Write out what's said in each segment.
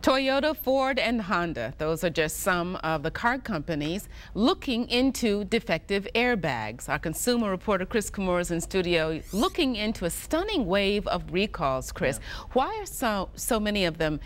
Toyota, Ford, and Honda, those are just some of the car companies looking into defective airbags. Our consumer reporter Chris Chmura is in studio looking into a stunning wave of recalls. Chris, why are so many of them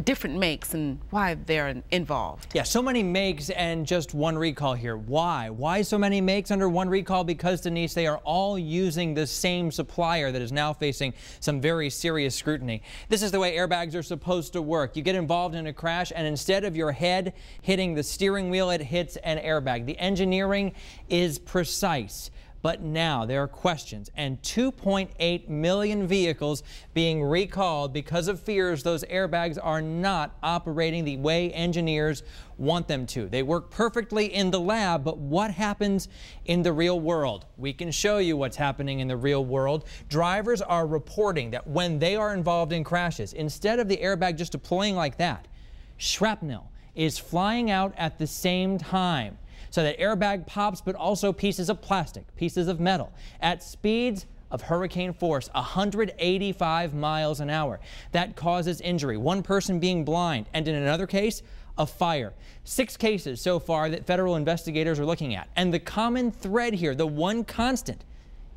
different makes and why they're involved? Yeah, so many makes and just one recall here. Why? Why so many makes under one recall? Because, Denise, they are all using the same supplier that is now facing some very serious scrutiny. This is the way airbags are supposed to work. You get involved in a crash and instead of your head hitting the steering wheel, it hits an airbag. The engineering is precise. But now there are questions, and 2.8 million vehicles being recalled because of fears those airbags are not operating the way engineers want them to. They work perfectly in the lab, but what happens in the real world? We can show you what's happening in the real world. Drivers are reporting that when they are involved in crashes, instead of the airbag just deploying like that, shrapnel is flying out at the same time. So that airbag pops, but also pieces of plastic, pieces of metal, at speeds of hurricane force, 185 miles an hour. That causes injury, one person being blind, and in another case, a fire. 6 cases so far that federal investigators are looking at. And the common thread here, the one constant,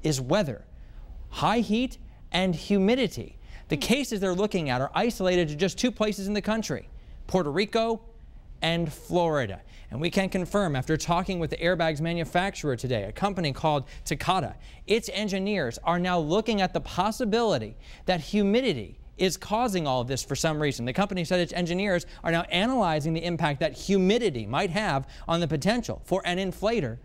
is weather, high heat and humidity. The cases they're looking at are isolated to just 2 places in the country, Puerto Rico and Florida. And we can confirm after talking with the airbags manufacturer today, a company called Takata, its engineers are now looking at the possibility that humidity is causing all of this for some reason. The company said its engineers are now analyzing the impact that humidity might have on the potential for an inflator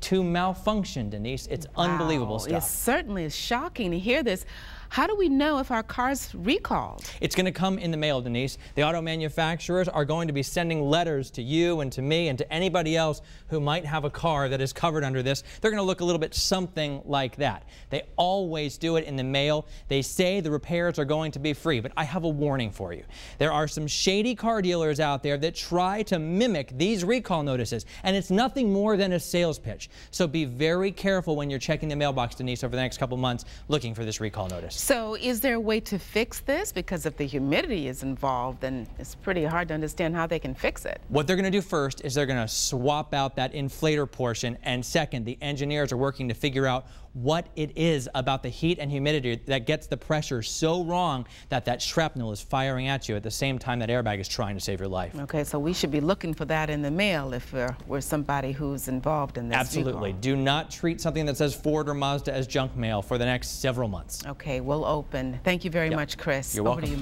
to malfunction, Denise. It's unbelievable stuff. It certainly is shocking to hear this. How do we know if our car's recalled? It's going to come in the mail, Denise. The auto manufacturers are going to be sending letters to you and to me and to anybody else who might have a car that is covered under this. They're going to look a little bit something like that. They always do it in the mail. They say the repairs are going to be free, but I have a warning for you. There are some shady car dealers out there that try to mimic these recall notices, and it's nothing more than a sales pitch. So be very careful when you're checking the mailbox, Denise, over the next couple months looking for this recall notice. So is there a way to fix this? Because if the humidity is involved, then it's pretty hard to understand how they can fix it. What they're going to do first is they're going to swap out that inflator portion. And second, the engineers are working to figure out what it is about the heat and humidity that gets the pressure so wrong that that shrapnel is firing at you at the same time that airbag is trying to save your life. Okay, so we should be looking for that in the mail if we're somebody who's involved in this. Absolutely. Do not treat something that says Ford or Mazda as junk mail for the next several months. Okay, we'll open. Thank you very much, Chris. You're welcome.